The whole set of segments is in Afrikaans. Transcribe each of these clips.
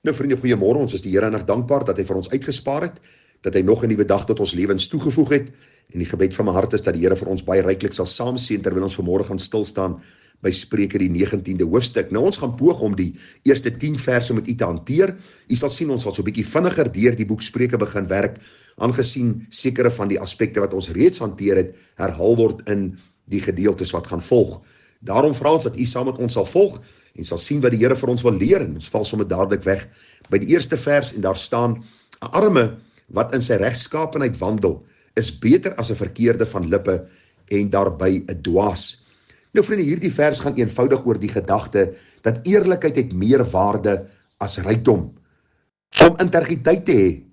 Nou vriende, goeiemôre, ons is die Here erg dankbaar dat hy vir ons uitgespaar het, dat hy nog 'n nuwe dag tot ons lewens toegevoeg het, en die gebed van my hart is dat die Here vir ons baie ryklik sal saamseën terwyl ons vanmôre gaan stil staan by Spreuke die 19de hoofstuk. Nou ons gaan poog om die eerste 10 verse met u te hanteer. U sal sien ons sal so 'n bietjie vinniger deur die boek Spreuke begin werk, aangesien sekere van die aspekte wat ons reeds hanteer het, herhaal word in die gedeeltes wat gaan volg. Daarom vra ons dat u saam met ons sal volg en sal sien wat die Here vir ons wil leer, en ons val sommer dadelik weg by die eerste vers, en daar staan: 'n arme wat in sy regskaapenheid wandel, is beter as 'n verkeerde van lippe en daarby 'n dwaas. Nou vriende, hierdie vers gaan eenvoudig oor die gedagte dat eerlikheid het meer waarde as rykdom. Om integriteit te hê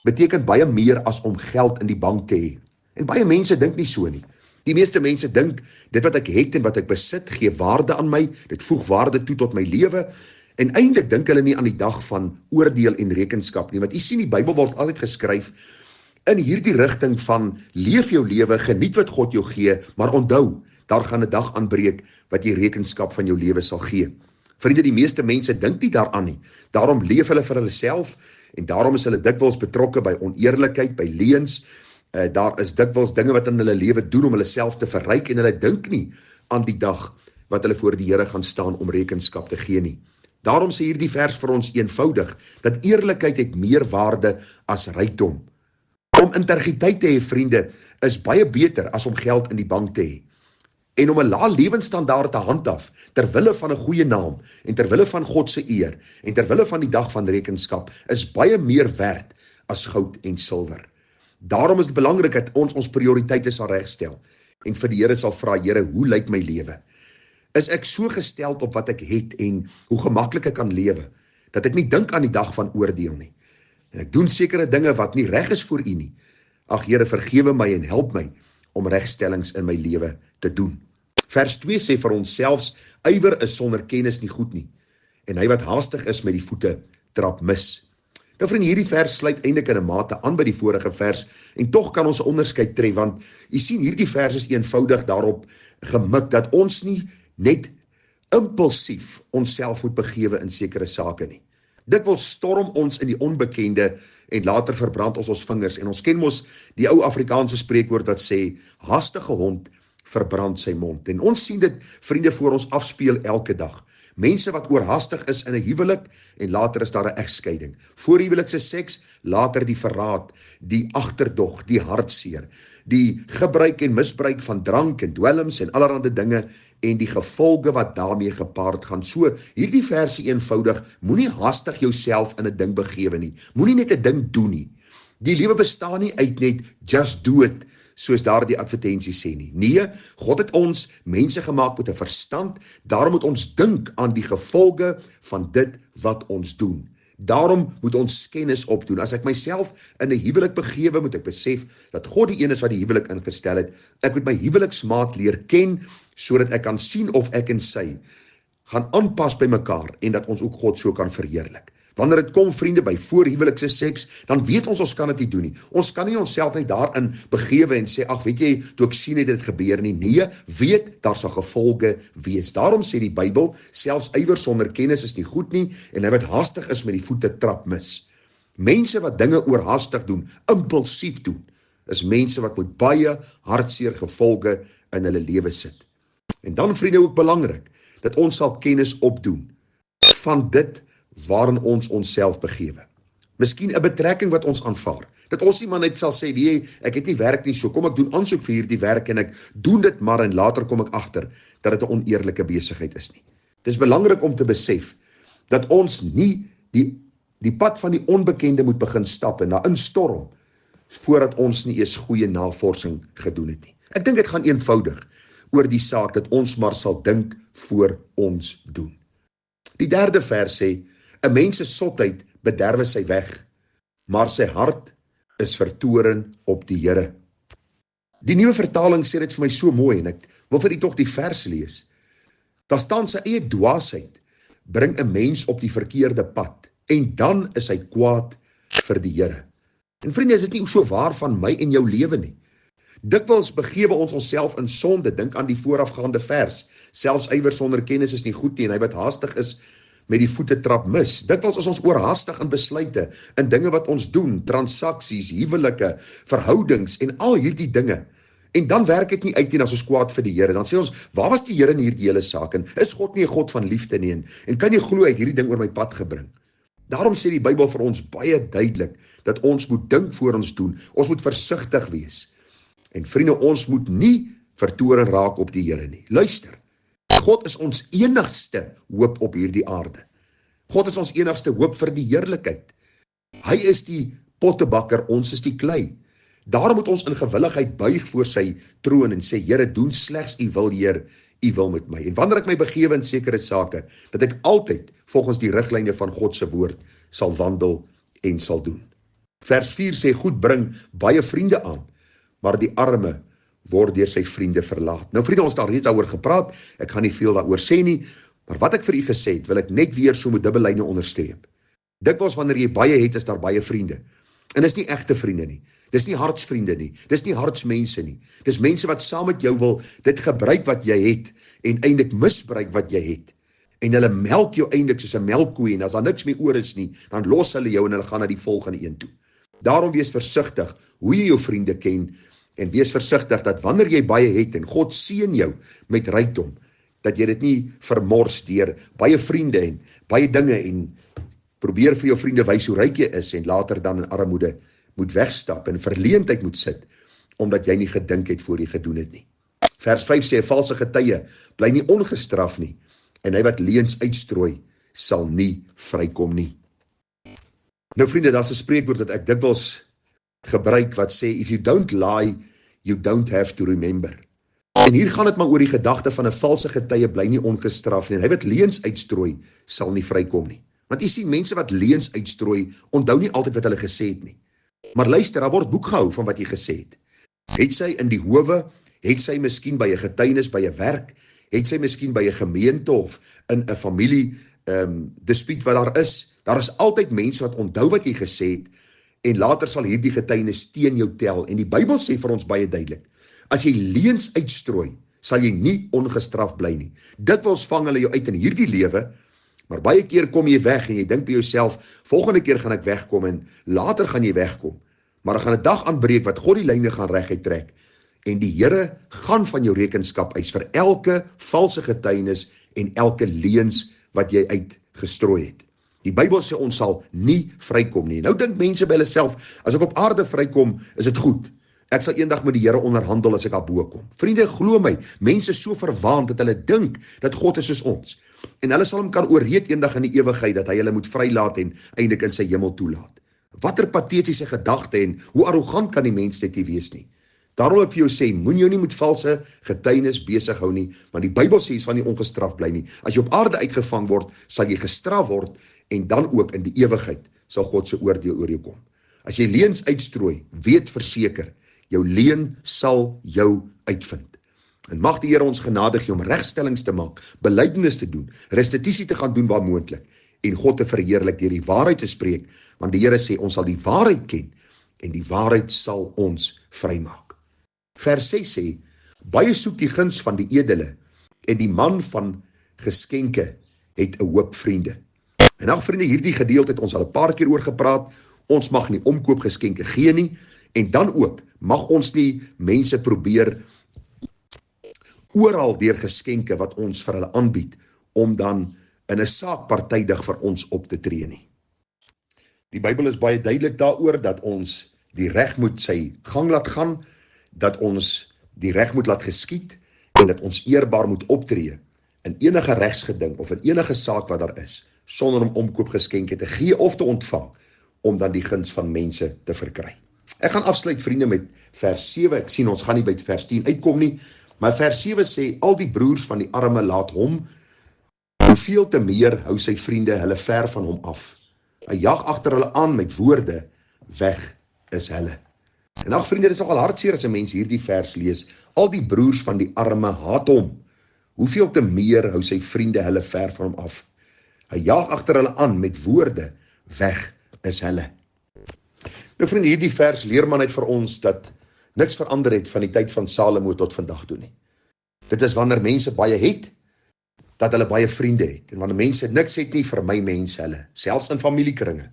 beteken baie meer as om geld in die bank te hê. En baie mense dink nie so nie. Die meeste mense dink, dit wat ek het en wat ek besit, gee waarde aan my, dit voeg waarde toe tot my lewe, en eintlik dink hulle nie aan die dag van oordeel en rekenskap nie, want jy sien, die Bybel word altyd geskryf in hierdie rigting van, leef jou lewe, geniet wat God jou gee, maar onthou, daar gaan 'n dag aanbreek wat jy rekenskap van jou lewe sal gee. Vriende, die meeste mense dink nie daaraan nie, daarom leef hulle vir hulle self, en daarom is hulle dikwels betrokke by oneerlikheid, by leuns. Daar is dikwels dinge wat in hulle lewe doen om hulle self te verryk, en hulle dink nie aan die dag wat hulle voor die Here gaan staan om rekenskap te gee nie. Daarom sê hierdie vers vir ons eenvoudig, dat eerlikheid het meer waarde as rykdom. Om integriteit te hê, vriende, is baie beter as om geld in die bank te hê. En om 'n lae lewensstandaard te handhaaf, terwille van 'n goeie naam, en terwille van God se eer, en terwille van die dag van rekenskap, is baie meer werd as goud en silwer. Daarom is dit belangrik dat ons prioriteite sal regstel, en vir die Here sal vra: Here, hoe lyk my lewe? Is ek so gesteld op wat ek het, en hoe gemaklik ek kan lewe, dat ek nie dink aan die dag van oordeel nie? En ek doen sekere dinge wat nie reg is vir U nie. Ag Here, vergewe my en help my om regstellings in my lewe te doen. Vers 2 sê vir ons: selfs ywer is sonder kennis nie goed nie, en hy wat haastig is met die voete trap mis. Nou vriende, hierdie vers sluit eintlik in 'n mate aan by die vorige vers, en tog kan ons 'n onderskeid tref, want jy sien, hierdie vers is eenvoudig daarop gemik dat ons nie net impulsief onsself moet begewe in sekere sake nie. Dikwels storm ons in die onbekende, en later verbrand ons vingers, en ons ken mos die ou Afrikaanse spreekwoord wat sê, haastige hond verbrand sy mond. En ons sien dit, vriende, voor ons afspeel elke dag. Mense wat oorhaastig is in 'n huwelik, en later is daar 'n egskeiding. Voorhuwelikse seks, later die verraad, die agterdog, die hartseer, die gebruik en misbruik van drank en dwelms en allerlei dinge, en die gevolge wat daarmee gepaard gaan. So, hierdie versie eenvoudig: moenie haastig jouself in 'n ding begewe nie. Moenie net 'n ding doen nie. Die lewe bestaan nie uit net just do it, soos daar die advertensie sê nie. Nee, God het ons mense gemaak met 'n verstand, daarom moet ons dink aan die gevolge van dit wat ons doen. Daarom moet ons kennis opdoen. As ek myself in 'n huwelik begewe, moet ek besef dat God die een is wat die huwelik ingestel het. Ek moet my huweliksmaat leer ken, sodat ek kan sien of ek en sy gaan aanpas by mekaar, en dat ons ook God so kan verheerlik. Wanneer dit kom, vriende, by voorhuwelikse seks, dan weet ons kan dit nie doen nie. Ons kan nie onsself net daarin begewe en sê, ag weet jy, toe ek sien het dit gebeur nie. Nee, weet, daar sal gevolge wees. Daarom sê die Bybel, selfs ywer sonder kennis is nie goed nie, en hy wat haastig is met die voete trap mis. Mense wat dinge oorhaastig doen, impulsief doen, is mense wat met baie hartseer gevolge in hulle lewe sit. En dan, vriende, ook belangrik, dat ons sal kennis opdoen van dit waarin ons onsself begewe. Miskien 'n betrekking wat ons aanvaar, dat ons nie maar net sal sê, weet jy, ek het nie werk nie, so kom ek doen aansoek vir hierdie werk, en ek doen dit maar, en later kom ek agter dat dit 'n oneerlike besigheid is nie. Dit is belangrik om te besef, dat ons nie die pad van die onbekende moet begin stap, en daarin storm, voordat ons nie eers goeie navorsing gedoen het nie. Ek dink dit gaan eenvoudig oor die saak, dat ons maar sal dink voor ons doen. Die derde vers sê, 'n mens se sotheid bederwe sy weg, maar sy hart is vertoren op die Here. Die nuwe vertaling sê dit vir my so mooi, en ek wil vir u tog die vers lees. Daar staan: sy eie dwaasheid bring 'n mens op die verkeerde pad, en dan is hy kwaad vir die Here. En vriende, is dit nie so waar van my en jou lewe nie? Dikwels begewe ons onsself in sonde. Dink aan die voorafgaande vers. Selfs ywer sonder kennis is nie goed nie, en hy wat haastig is met die voetetrap mis. Dikwels is ons oorhaastig in besluite, in dinge wat ons doen, transaksies, huwelike, verhoudings en al hierdie dinge. En dan werk dit nie uit nie as ons kwaad vir die Here. Dan sê ons, waar was die Here in hierdie hele saak? En is God nie 'n God van liefde nie? En kan jy glo uit hierdie ding oor my pad gebring? Daarom sê die Bybel vir ons baie duidelik dat ons moet dink voor ons doen. Ons moet versigtig wees. En vriende, ons moet nie vertoren raak op die Here nie. Luister, God is ons enigste hoop op hierdie aarde. God is ons enigste hoop vir die heerlikheid. Hy is die pottebakker, ons is die klei. Daarom moet ons in gewilligheid buig voor sy troon en sê, Here, doen slegs u wil, Heer, u wil met my. En wanneer ek my begewe in sekere sake, dat ek altyd volgens die riglyne van God se woord sal wandel en sal doen. Vers 4 sê, goed bring baie vriende aan, maar die arme word deur sy vriende verlaat. Nou vriende, ons het al reeds daaroor gepraat, ek gaan nie veel daaroor sê nie, maar wat ek vir u gesê het, wil ek net weer so met dubbellyne onderstreep. Dikwels wanneer jy baie het, is daar baie vriende. En dis nie egte vriende nie. Dis nie hartsvriende nie. Dis nie hartsmense nie. Dis mense wat saam met jou wil dit gebruik wat jy het en eintlik misbruik wat jy het. En hulle melk jou eintlik soos 'n melkkoe en as daar niks meer oor is nie, dan los hulle jou en hulle gaan na die volgende een toe. Daarom wees versigtig hoe jy jou vriende ken en wees versigtig dat wanneer jy baie het en God seën jou met rykdom, dat jy dit nie vermors deur baie vriende en baie dinge en probeer vir jou vriende wys hoe ryk jy is en later dan in armoede moet wegstap en verleentheid moet sit, omdat jy nie gedink het voor jy gedoen het nie. Vers 5 sê, 'n valse getuie bly nie ongestraf nie, en hy wat leuns uitstrooi, sal nie vrykom nie. Nou vriende, daar's 'n spreekwoord wat ek dikwels gebruik wat sê, if you don't lie, you don't have to remember. En hier gaan dit maar oor die gedagte van 'n valse getuie bly nie ongestraf nie, en hy wat leuns uitstrooi, sal nie vrykom nie. Want jy sien, mense wat leuns uitstrooi, onthou nie altyd wat hulle gesê het nie. Maar luister, daar word boek gehou van wat jy gesê het. Het sy in die howe, het sy miskien by 'n getuienis by 'n werk, het sy miskien by 'n gemeente of in 'n familie dispuut wat daar is. Daar is altyd mense wat onthou wat jy gesê het en later sal hierdie getuienis teen jou tel. En die Bybel sê vir ons baie duidelik, as jy leuns uitstrooi, sal jy nie ongestraf bly nie. Dikwels vang hulle jou uit in hierdie lewe, maar baie keer kom jy weg en jy dink by jouself, volgende keer gaan ek wegkom en later gaan jy wegkom. Maar dan gaan 'n dag aanbreek wat God die lyne gaan reguit trek en die Here gaan van jou rekenskap eis vir elke valse getuienis en elke leuns wat jy uitgestrooi het. Die Bybel sê ons sal nie vrykom nie. Nou dink mense by hulle self, as ek op aarde vrykom, is dit goed. Ek sal eendag met die Here onderhandel as ek daarbo kom. Vriende, glo my, mense is so verwaand dat hulle dink dat God is soos ons. En hulle sal hom kan ooreed eendag in die ewigheid dat hy hulle moet vrylaat en eintlik in sy hemel toelaat. Watter patetiese gedagte en hoe arrogant kan die mens dit nie wees nie. Daarom wil ek vir jou sê, moen jou nie met valse getuienis besig hou nie, want die Bybel sê jy sal nie ongestraf bly nie. As jy op aarde uitgevang word, sal jy gestraf word en dan ook in die ewigheid sal God se oordeel oor jou kom. As jy leuns uitstrooi, weet verseker, jou leuen sal jou uitvind. En mag die Here ons genadig gee om regstellings te maak, belydenis te doen, restituisie te gaan doen waar moontlik en God te verheerlik deur die waarheid te spreek, want die Here sê ons sal die waarheid ken en die waarheid sal ons vrymaak. Vers 6 sê, baie soek die guns van die edele en die man van geskenke het 'n hoop vriende. En ag vriende, hierdie gedeelte het ons al 'n paar keer oor gepraat. Ons mag nie omkoopgeskenke gee nie en dan ook mag ons nie mense probeer oral deur geskenke wat ons vir hulle aanbied om dan in 'n saak partydig vir ons op te tree nie. Die Bybel is baie duidelik daaroor dat ons die reg moet sy gang laat gaan, dat ons die reg moet laat geskied en dat ons eerbaar moet optree in enige regsgeding of in enige saak wat daar is, sonder om omkoopgeskenke te gee of te ontvang, om dan die guns van mense te verkry. Ek gaan afsluit vriende met vers 7, ek sien ons gaan nie by vers 10 uitkom nie, maar vers 7 sê, al die broers van die arme laat hom, hoeveel te meer hou sy vriende hulle ver van hom af. Hy jag agter hulle aan met woorde, weg is hulle. En ag vriende, dit is nogal hartseer as 'n mens hierdie vers lees, al die broers van die arme haat hom, hoeveel te meer hou sy vriende hulle ver van hom af. Hy jag agter hulle aan met woorde, weg is hulle. Nou vriende, hierdie vers leer maar net vir ons dat niks verander het van die tyd van Salomo tot vandag toe nie. Dit is wanneer mense baie het, dat hulle baie vriende het. En wanneer mense niks het nie, vermy mense hulle, selfs in familiekringe.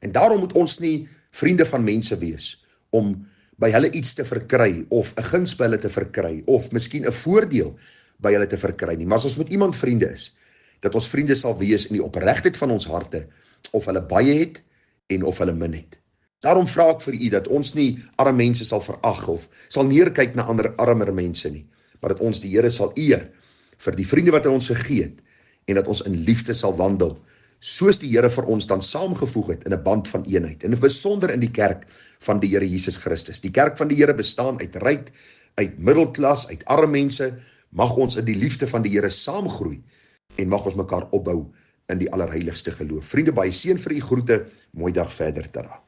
En daarom moet ons nie vriende van mense wees, om by hulle iets te verkry, of 'n guns by hulle te verkry, of miskien 'n voordeel by hulle te verkry nie. Maar as ons met iemand vriende is, dat ons vriende sal wees in die opregtheid van ons harte, of hulle baie het, en of hulle min het. Daarom vra ek vir u, dat ons nie arme mense sal verag, of sal neerkyk na ander armer mense nie, maar dat ons die Here sal eer, vir die vriende wat hy ons gegee het, en dat ons in liefde sal wandel, soos die Here vir ons dan saamgevoeg het in 'n band van eenheid, en besonder in die kerk van die Here Jesus Christus. Die kerk van die Here bestaan uit ryk, uit middelklas, uit arme mense. Mag ons in die liefde van die Here saamgroei, en mag ons mekaar opbou in die allerheiligste geloof. Vriende, baie seën vir u, groete, mooi dag verder, tada.